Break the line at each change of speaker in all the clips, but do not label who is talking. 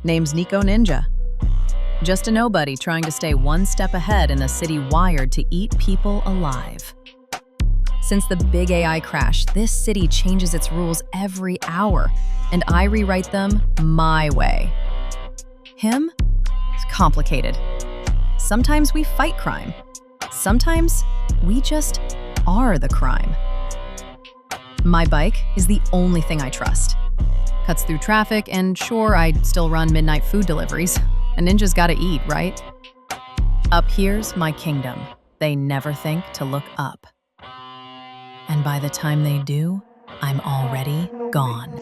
Name's Nico Ninja. Just a nobody trying to stay one step ahead in a city wired to eat people alive. Since the big AI crash, this city changes its rules every hour, and I rewrite them my way. Him? It's complicated. Sometimes we fight crime. Sometimes we just are the crime. My bike is the only thing I trust. Cuts through traffic, and sure, I still run midnight food deliveries. A ninja's gotta eat, right? Up here's my kingdom. They never think to look up. And by the time they do, I'm already gone.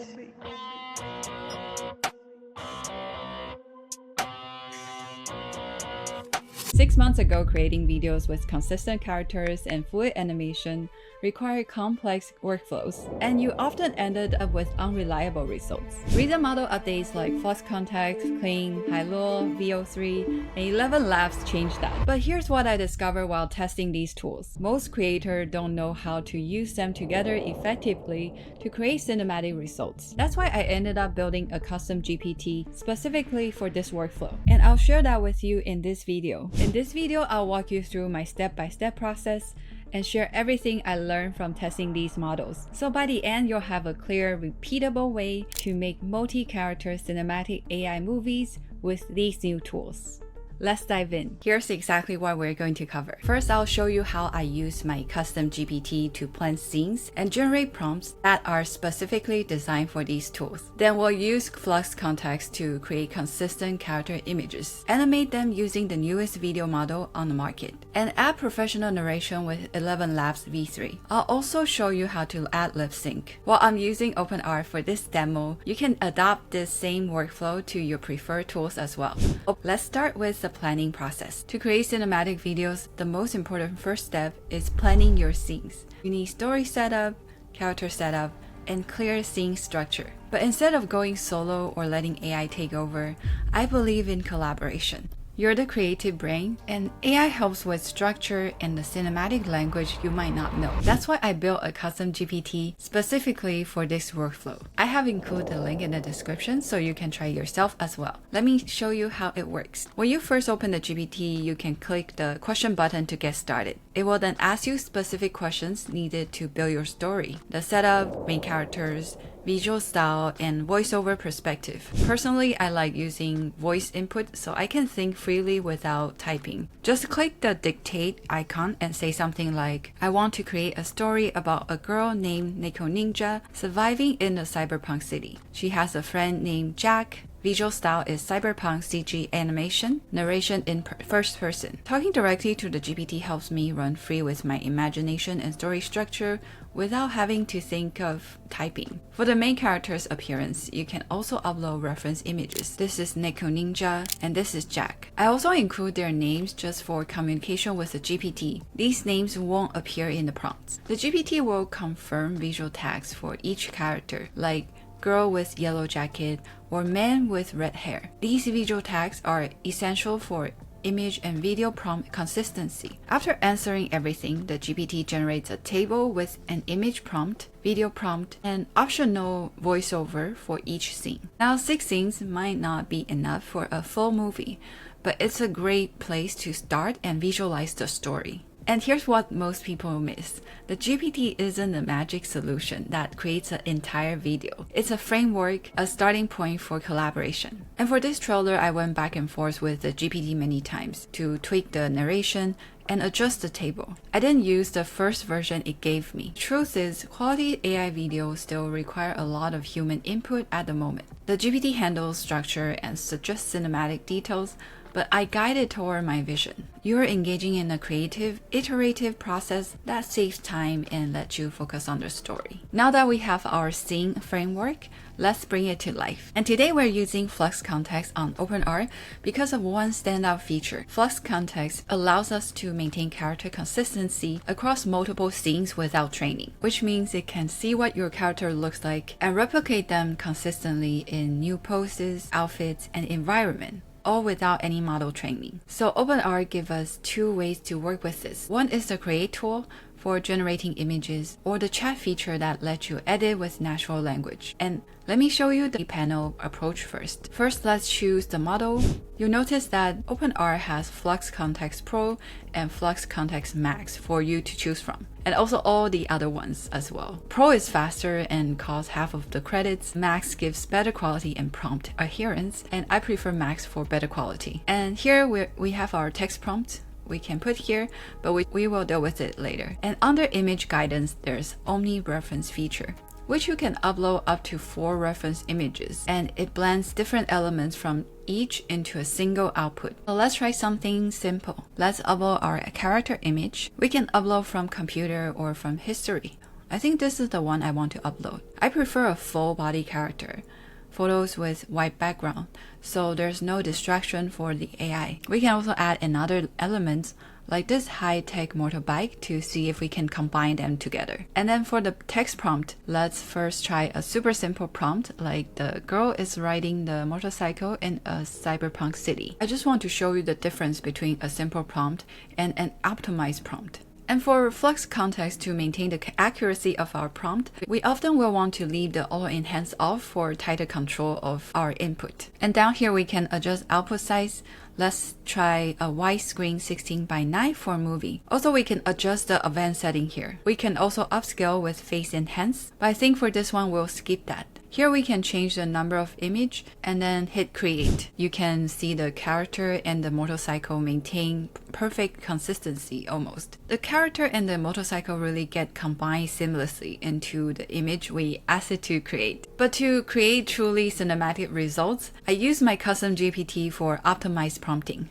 Six months ago, creating videos with consistent characters and fluid animation required complex workflows, and you often ended up with unreliable results. Recent model updates like Flux Kontext, Kling, Hailuo, VO3, and ElevenLabs changed that. But here's what I discovered while testing these tools. Most creators don't know how to use them together effectively to create cinematic results. That's why I ended up building a custom GPT specifically for this workflow. And I'll share that with you in this video. In this video, I'll walk you through my step-by-step process and share everything I learned from testing these models. So by the end, you'll have a clear, repeatable way to make multi-character cinematic AI movies with these new tools. Let's dive in. Here's exactly what we're going to cover. First, I'll show you how I use my custom GPT to plan scenes and generate prompts that are specifically designed for these tools. Then we'll use Flux Kontext to create consistent character images, animate them using the newest video model on the market, and add professional narration with ElevenLabs v3. I'll also show you how to add lip sync. While I'm using OpenR for this demo, you can adopt this same workflow to your preferred tools as well. Let's start with the planning process. To create cinematic videos, the most important first step is planning your scenes. You need story setup, character setup, and clear scene structure. But instead of going solo or letting AI take over, I believe in collaboration. You're the creative brain, and AI helps with structure and the cinematic language you might not know. That's why I built a custom GPT specifically for this workflow. I have included the link in the description so you can try yourself as well. Let me show you how it works. When you first open the GPT, you can click the question button to get started. It will then ask you specific questions needed to build your story: the setup, main characters, visual style, and voiceover perspective. Personally, I like using voice input so I can think freely without typing. Just click the dictate icon and say something like, I want to create a story about a girl named Nico Ninja surviving in a cyberpunk city. She has a friend named Jack. Visual style is cyberpunk CG animation, narration in first person. Talking directly to the GPT helps me run free with my imagination and story structure without having to think of typing. For the main character's appearance, you can also upload reference images. This is Nico Ninja, and this is Jack. I also include their names just for communication with the GPT. These names won't appear in the prompts. The GPT will confirm visual tags for each character, like girl with yellow jacket or man with red hair. These visual tags are essential for image and video prompt consistency. After answering everything, the GPT generates a table with an image prompt, video prompt, and optional voiceover for each scene. Now, 6 scenes might not be enough for a full movie, but it's a great place to start and visualize the story. And here's what most people miss. The GPT isn't a magic solution that creates an entire video. It's a framework, a starting point for collaboration. And for this trailer, I went back and forth with the GPT many times to tweak the narration and adjust the table. I didn't use the first version it gave me. Truth is, quality AI videos still require a lot of human input at the moment. The GPT handles structure and suggests cinematic details, but I guide it toward my vision. You're engaging in a creative, iterative process that saves time and lets you focus on the story. Now that we have our scene framework, let's bring it to life. And today we're using Flux Kontext on OpenR because of one standout feature. Flux Kontext allows us to maintain character consistency across multiple scenes without training, which means it can see what your character looks like and replicate them consistently in new poses, outfits, and environment, all without any model training. So OpenR gives us 2 ways to work with this. One is the Create tool, for generating images, or the chat feature that lets you edit with natural language. And let me show you the panel approach first. First, let's choose the model. You'll notice that OpenR has Flux Kontext Pro and Flux Kontext Max for you to choose from, and also all the other ones as well. Pro is faster and costs half of the credits. Max gives better quality and prompt adherence, and I prefer Max for better quality. And here we have our text prompt. We can put here, but we will deal with it later. And under image guidance, there's Omni reference feature, which you can upload up to 4 reference images, and it blends different elements from each into a single output. So let's try something simple. Let's upload our character image. We can upload from computer or from history. I think this is the one I want to upload. I prefer a full body character, photos with white background, so there's no distraction for the AI. We can also add another element like this high-tech motorbike to see if we can combine them together. And then for the text prompt, let's first try a super simple prompt like the girl is riding the motorcycle in a cyberpunk city. I just want to show you the difference between a simple prompt and an optimized prompt. And for Flux Kontext, to maintain the accuracy of our prompt, we often will want to leave the auto enhance off for tighter control of our input. And down here we can adjust output size. Let's try a widescreen 16:9 for movie. Also, we can adjust the advanced setting here. We can also upscale with face enhance, but I think for this one we'll skip that. Here we can change the number of image and then hit create. You can see the character and the motorcycle maintain perfect consistency almost. The character and the motorcycle really get combined seamlessly into the image we asked it to create. But to create truly cinematic results, I use my custom GPT for optimized prompting.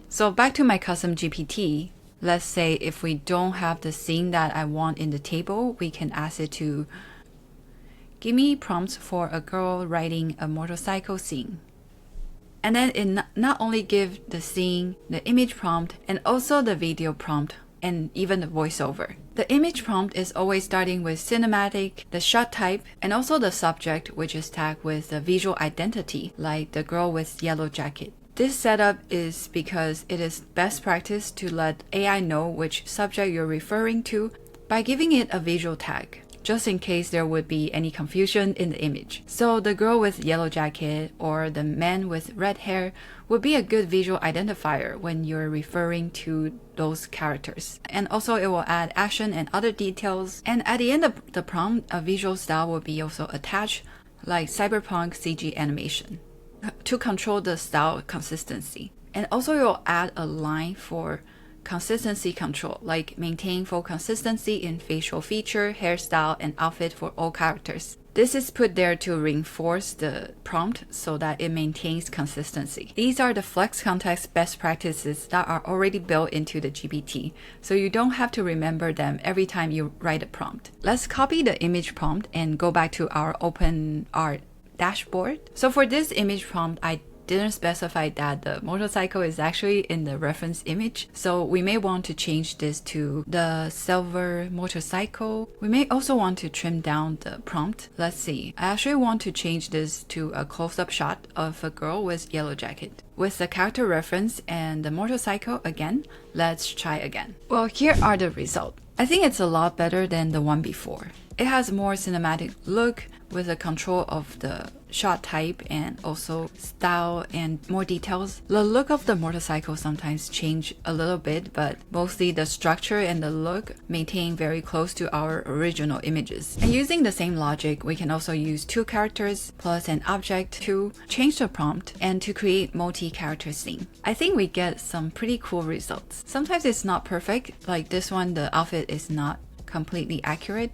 So back to my custom GPT. Let's say if we don't have the scene that I want in the table, we can ask it to give me prompts for a girl riding a motorcycle scene. And then it not only give the scene, the image prompt, and also the video prompt, and even the voiceover. The image prompt is always starting with cinematic, the shot type, and also the subject, which is tagged with the visual identity, like the girl with yellow jacket. This setup is because it is best practice to let AI know which subject you're referring to by giving it a visual tag, just in case there would be any confusion in the image. So the girl with yellow jacket or the man with red hair would be a good visual identifier when you're referring to those characters. And also it will add action and other details. And at the end of the prompt, a visual style will be also attached, like cyberpunk CG animation, to control the style consistency. And also it will add a line for consistency control, like maintain full consistency in facial feature, hairstyle, and outfit for all characters. This is put there to reinforce the prompt so that it maintains consistency. These are the Flux Kontext best practices that are already built into the GPT, so you don't have to remember them every time you write a prompt. Let's copy the image prompt and go back to our OpenR dashboard. So for this image prompt, I didn't specify that the motorcycle is actually in the reference image, so we may want to change this to the silver motorcycle. We may also want to trim down the prompt. Let's see, I actually want to change this to a close-up shot of a girl with yellow jacket. With the character reference and the motorcycle again, let's try again. Well, here are the results. I think it's a lot better than the one before. It has more cinematic look with the control of the shot type and also style and more details. The look of the motorcycle sometimes change a little bit, but mostly the structure and the look maintain very close to our original images. And using the same logic, we can also use 2 characters plus an object to change the prompt and to create multi-character scene. I think we get some pretty cool results. Sometimes it's not perfect, like this one, the outfit is not completely accurate,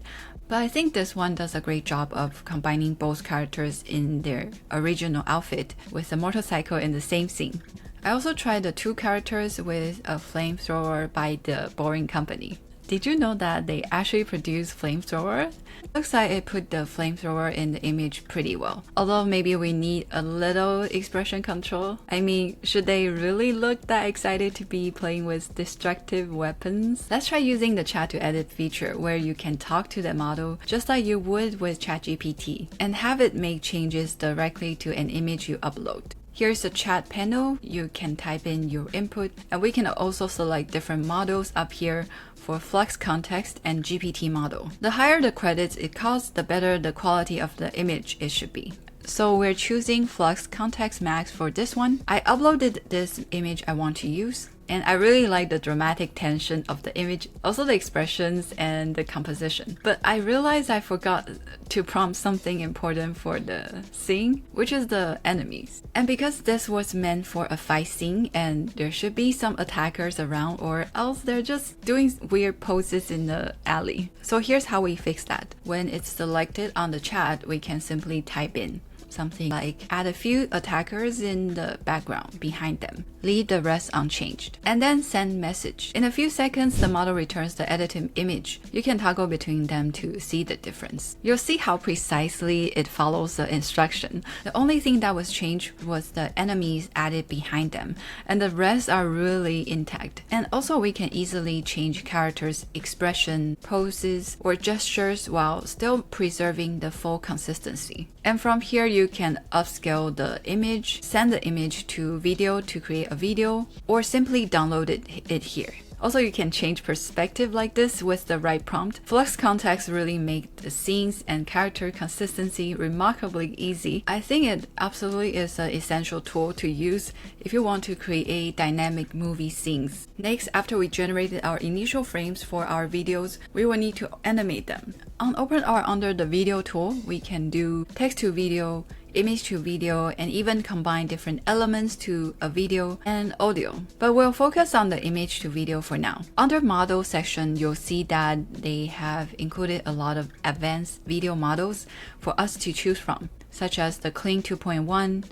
but I think this one does a great job of combining both characters in their original outfit with the motorcycle in the same scene. I also tried the 2 characters with a flamethrower by the Boring Company. Did you know that they actually produce flamethrower? Looks like it put the flamethrower in the image pretty well. Although maybe we need a little expression control. I mean, should they really look that excited to be playing with destructive weapons? Let's try using the chat to edit feature where you can talk to the model just like you would with ChatGPT and have it make changes directly to an image you upload. Here's the chat panel. You can type in your input, and we can also select different models up here for Flux Kontext and GPT model. The higher the credits it costs, the better the quality of the image it should be. So we're choosing Flux Kontext Max for this one. I uploaded this image I want to use, and I really like the dramatic tension of the image, also the expressions and the composition. But I realized I forgot to prompt something important for the scene, which is the enemies. And because this was meant for a fight scene and there should be some attackers around, or else they're just doing weird poses in the alley. So here's how we fix that. When it's selected on the chat, we can simply type in something like add a few attackers in the background behind them, leave the rest unchanged, and then send message. In a few seconds, the model returns the edited image. You can toggle between them to see the difference. You'll see how precisely it follows the instruction. The only thing that was changed was the enemies added behind them, and the rest are really intact. And also we can easily change characters' expression, poses, or gestures while still preserving the full consistency. And from here, you can upscale the image, send the image to video to create a video, or simply download it here. Also, you can change perspective like this with the right prompt. Flux Kontext really make the scenes and character consistency remarkably easy. I think it absolutely is an essential tool to use if you want to create dynamic movie scenes. Next, after we generated our initial frames for our videos, we will need to animate them. On OpenR under the video tool, we can do text to video, image to video, and even combine different elements to a video and audio. But we'll focus on the image to video for now. Under model section, you'll see that they have included a lot of advanced video models for us to choose from, such as the Kling 2.1,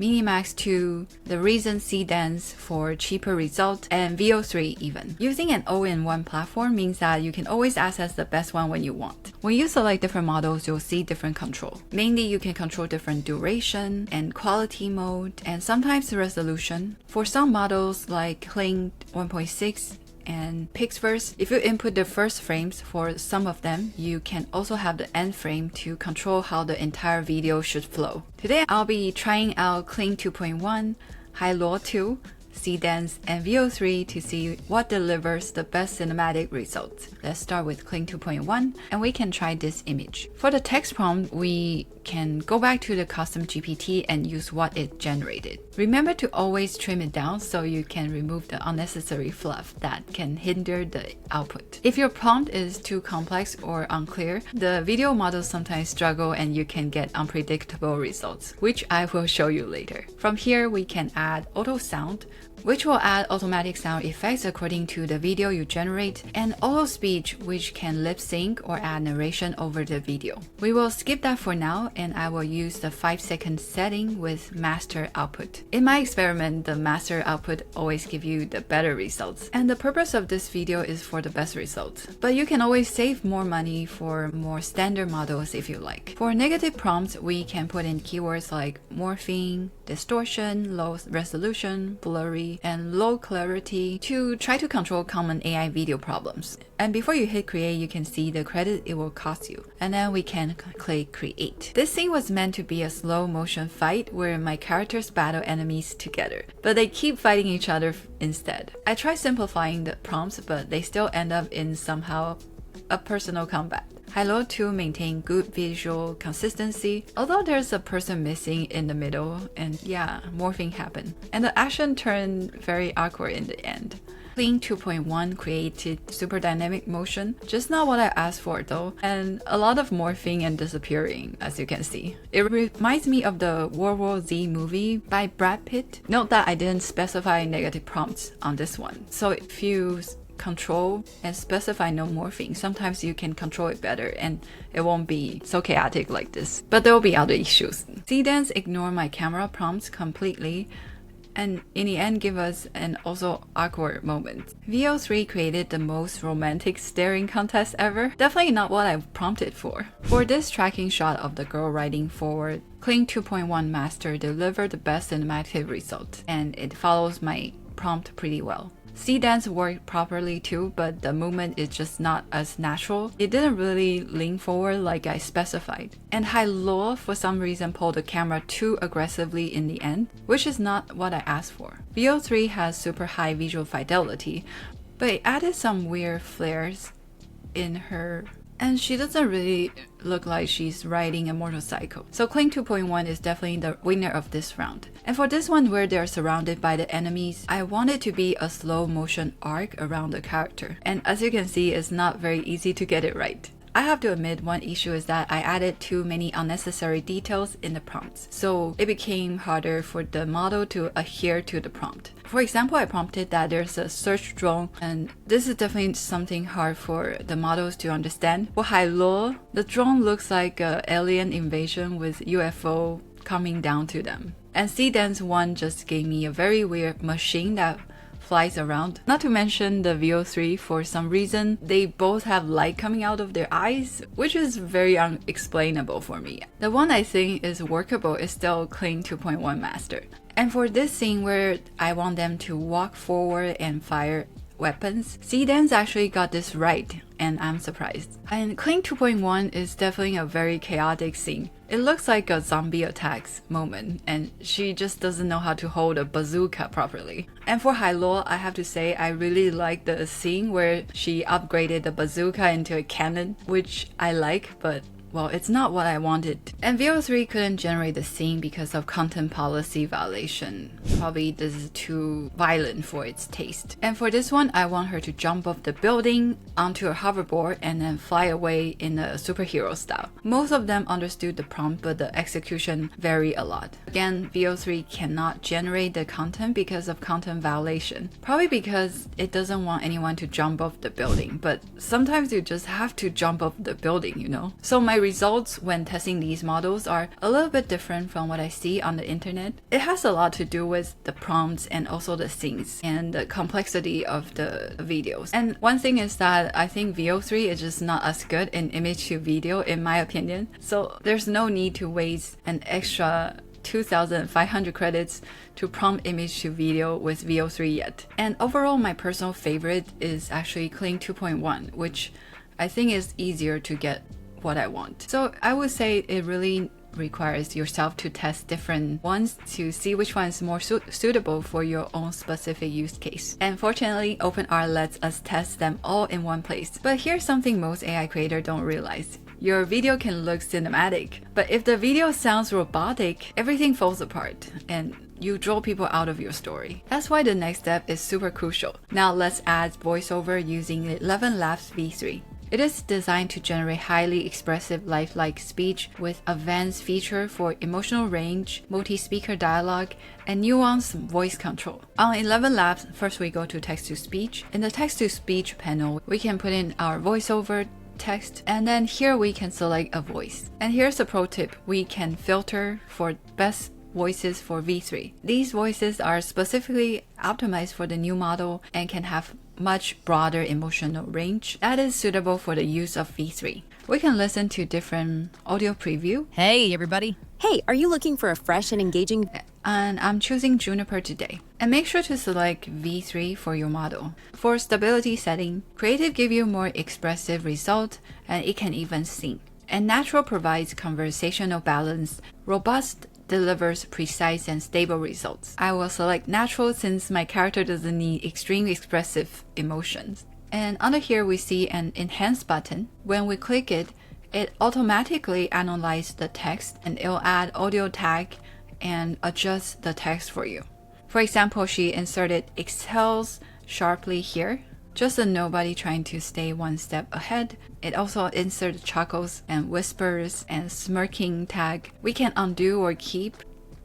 Minimax 2, the recent Seedance for cheaper results, and VO3 even. Using an all-in-one platform means that you can always access the best one when you want. When you select different models, you'll see different control. Mainly, you can control different duration and quality mode, and sometimes resolution. For some models like Kling 1.6, and Pixverse, if you input the first frames for some of them, you can also have the end frame to control how the entire video should flow. Today, I'll be trying out Kling 2.1, Hailuo 2, Seedance, and VO3 to see what delivers the best cinematic results. Let's start with Kling 2.1, and we can try this image. For the text prompt, we can go back to the custom GPT and use what it generated. Remember to always trim it down so you can remove the unnecessary fluff that can hinder the output. If your prompt is too complex or unclear, the video models sometimes struggle and you can get unpredictable results, which I will show you later. From here, we can add auto sound, which will add automatic sound effects according to the video you generate, and auto speech, which can lip sync or add narration over the video. We will skip that for now, and I will use the 5-second setting with master output. In my experiment, the master output always gives you the better results, and the purpose of this video is for the best results. But you can always save more money for more standard models if you like. For negative prompts, we can put in keywords like morphing, distortion, low resolution, blurry, and low clarity to try to control common AI video problems. And before you hit create, you can see the credit it will cost you. And then we can click create. This scene was meant to be a slow motion fight where my characters battle enemies together, but they keep fighting each other instead. I tried simplifying the prompts, but they still end up in somehow a personal combat. Hailuo 2 maintain good visual consistency, although there's a person missing in the middle, and yeah, morphing happened. And the action turned very awkward in the end. Kling 2.1 created super dynamic motion, just not what I asked for though, and a lot of morphing and disappearing, as you can see. It reminds me of the World War Z movie by Brad Pitt. Note that I didn't specify negative prompts on this one, so if you control and specify no morphing, sometimes you can control it better and it won't be so chaotic like this. But there will be other issues. Seedance ignore my camera prompts completely, and in the end give us an also awkward moment. VO3 created the most romantic staring contest ever. Definitely not what I prompted for. For this tracking shot of the girl riding forward, Kling 2.1 Master delivered the best cinematic result, and it follows my prompt pretty well. Seedance worked properly too, but the movement is just not as natural. It didn't really lean forward like I specified. And Hailuo for some reason pulled the camera too aggressively in the end, which is not what I asked for. VO3 has super high visual fidelity, but it added some weird flares in her, and she doesn't really look like she's riding a motorcycle. So Kling 2.1 is definitely the winner of this round. And for this one where they're surrounded by the enemies, I want it to be a slow motion arc around the character. And as you can see, it's not very easy to get it right. I have to admit one issue is that I added too many unnecessary details in the prompts, so it became harder for the model to adhere to the prompt. For example, I prompted that there's a search drone, and this is definitely something hard for the models to understand. For Hailuo, the drone looks like an alien invasion with UFO coming down to them. And Seedance 1 just gave me a very weird machine that flies around. Not to mention the VO3, for some reason, they both have light coming out of their eyes, which is very unexplainable for me. The one I think is workable is still Kling 2.1 Master. And for this scene where I want them to walk forward and fire weapons, Seedance actually got this right, and I'm surprised. And Kling 2.1 is definitely a very chaotic scene. It looks like a zombie attacks moment, and she just doesn't know how to hold a bazooka properly. And for Hailuo, I have to say I really like the scene where she upgraded the bazooka into a cannon, which I like, but well, it's not what I wanted. And VO3 couldn't generate the scene because of content policy violation. Probably this is too violent for its taste. And for this one, I want her to jump off the building onto a hoverboard and then fly away in a superhero style. Most of them understood the prompt, but the execution varied a lot. Again, VO3 cannot generate the content because of content violation. Probably because it doesn't want anyone to jump off the building, but sometimes you just have to jump off the building, you know? So my results when testing these models are a little bit different from what I see on the internet. It has a lot to do with the prompts and also the scenes and the complexity of the videos. And one thing is that I think VO3 is just not as good in image to video in my opinion. So there's no need to waste an extra 2,500 credits to prompt image to video with VO3 yet. And overall, my personal favorite is actually Kling 2.1, which I think is easier to get what I want. So I would say it really requires yourself to test different ones to see which one is more suitable for your own specific use case. And fortunately, OpenR lets us test them all in one place. But here's something most AI creators don't realize. Your video can look cinematic, but if the video sounds robotic, everything falls apart and you draw people out of your story. That's why the next step is super crucial. Now let's add voiceover using ElevenLabs V3. It is designed to generate highly expressive, lifelike speech with advanced feature for emotional range, multi-speaker dialogue, and nuanced voice control. On ElevenLabs, first we go to text-to-speech. In the text-to-speech panel, we can put in our voiceover text, and then here we can select a voice. And here's a pro tip. We can filter for best voices for V3. These voices are specifically optimized for the new model and can have much broader emotional range that is suitable for the use of V3. We can listen to different audio preview.
Hey, everybody.
Hey, are you looking for a fresh and engaging?
And I'm choosing Juniper today. And make sure to select V3 for your model. For stability setting, Creative gives you more expressive result and it can even sing. And Natural provides conversational balance. Robust delivers precise and stable results. I will select Natural since my character doesn't need extreme expressive emotions. And under here we see an Enhance button. When we click it, it automatically analyzes the text and it'll add audio tag and adjust the text for you. For example, she inserted exhales sharply here. Just a nobody trying to stay one step ahead. It also inserts chuckles and whispers and smirking tag. We can undo or keep,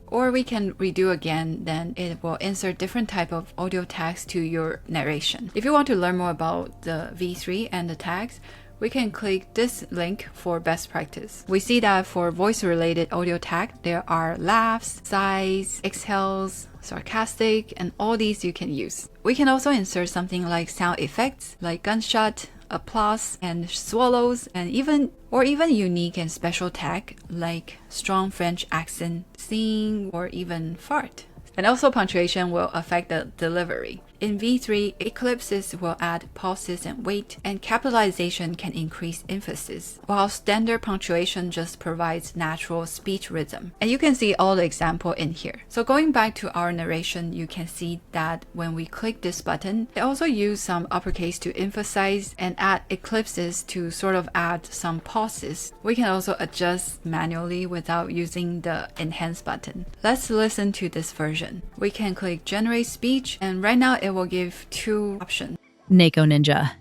or we can redo again, then it will insert different type of audio tags to your narration. If you want to learn more about the V3 and the tags, we can click this link for best practice. We see that for voice-related audio tag, there are laughs, sighs, exhales, sarcastic, and all these you can use. We can also insert something like sound effects, like gunshot, applause, and swallows, and even unique and special tag, like strong French accent, sing, or even fart. And also punctuation will affect the delivery. In V3, ellipses will add pauses and weight, and capitalization can increase emphasis, while standard punctuation just provides natural speech rhythm. And you can see all the example in here. So going back to our narration, you can see that when we click this button, it also uses some uppercase to emphasize and add ellipses to sort of add some pauses. We can also adjust manually without using the enhance button. Let's listen to this version. We can click generate speech, and right now it will give two options.
Neko Ninja.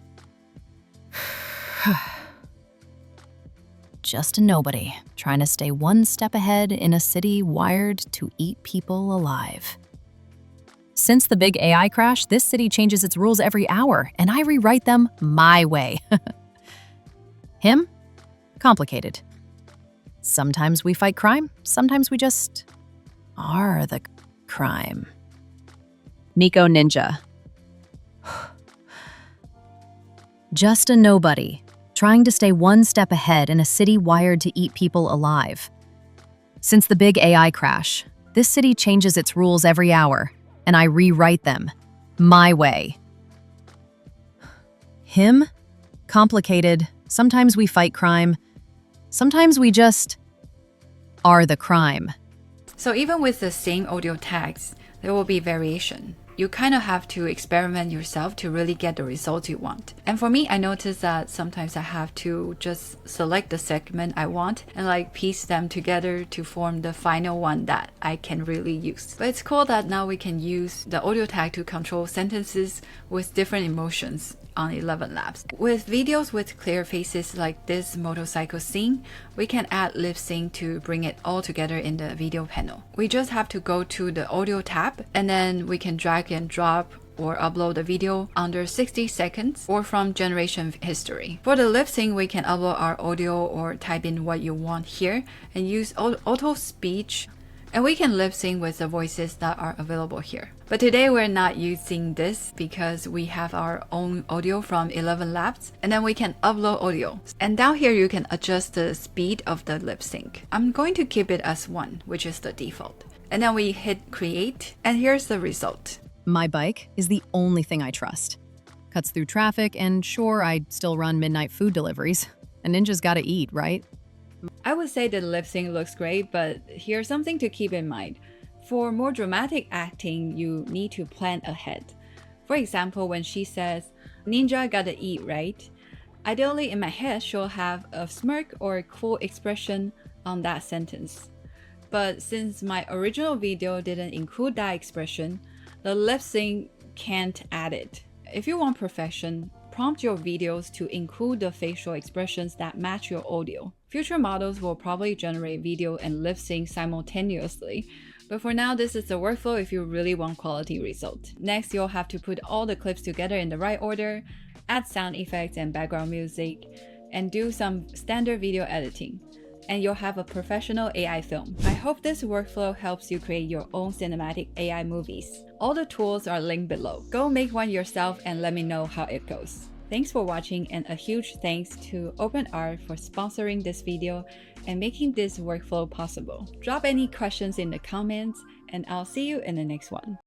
Just a nobody, trying to stay one step ahead in a city wired to eat people alive. Since the big AI crash, this city changes its rules every hour, and I rewrite them my way. Him? Complicated. Sometimes we fight crime, sometimes we just are the crime. Neko Ninja. Just a nobody, trying to stay one step ahead in a city wired to eat people alive. Since the big AI crash, this city changes its rules every hour, and I rewrite them my way. Him? Complicated. Sometimes we fight crime. Sometimes we just are the crime.
So even with the same audio tags, there will be variation. You kind of have to experiment yourself to really get the results you want. And for me, I noticed that sometimes I have to just select the segment I want and like piece them together to form the final one that I can really use. But it's cool that now we can use the audio tag to control sentences with different emotions on ElevenLabs. With videos with clear faces like this motorcycle scene, we can add lip sync to bring it all together in the video panel. We just have to go to the audio tab, and then we can drag and drop or upload the video under 60 seconds or from generation history. For the lip sync, we can upload our audio or type in what you want here and use auto speech, and we can lip sync with the voices that are available here. But today we're not using this because we have our own audio from ElevenLabs, and then we can upload audio. And down here you can adjust the speed of the lip sync. I'm going to keep it as 1, which is the default. And then we hit create, and here's the result.
My bike is the only thing I trust. Cuts through traffic, and sure, I still run midnight food deliveries. A ninja's gotta eat, right?
I would say the lip sync looks great, but here's something to keep in mind. For more dramatic acting, you need to plan ahead. For example, when she says, "Ninja gotta eat, right?" Ideally, in my head, she'll have a smirk or a cool expression on that sentence. But since my original video didn't include that expression, the lip sync can't add it. If you want perfection, prompt your videos to include the facial expressions that match your audio. Future models will probably generate video and lip sync simultaneously, but for now, this is the workflow if you really want quality result. Next, you'll have to put all the clips together in the right order, add sound effects and background music, and do some standard video editing. And you'll have a professional AI film. I hope this workflow helps you create your own cinematic AI movies. All the tools are linked below. Go make one yourself and let me know how it goes. Thanks for watching, and a huge thanks to OpenArt for sponsoring this video and making this workflow possible. Drop any questions in the comments, and I'll see you in the next one.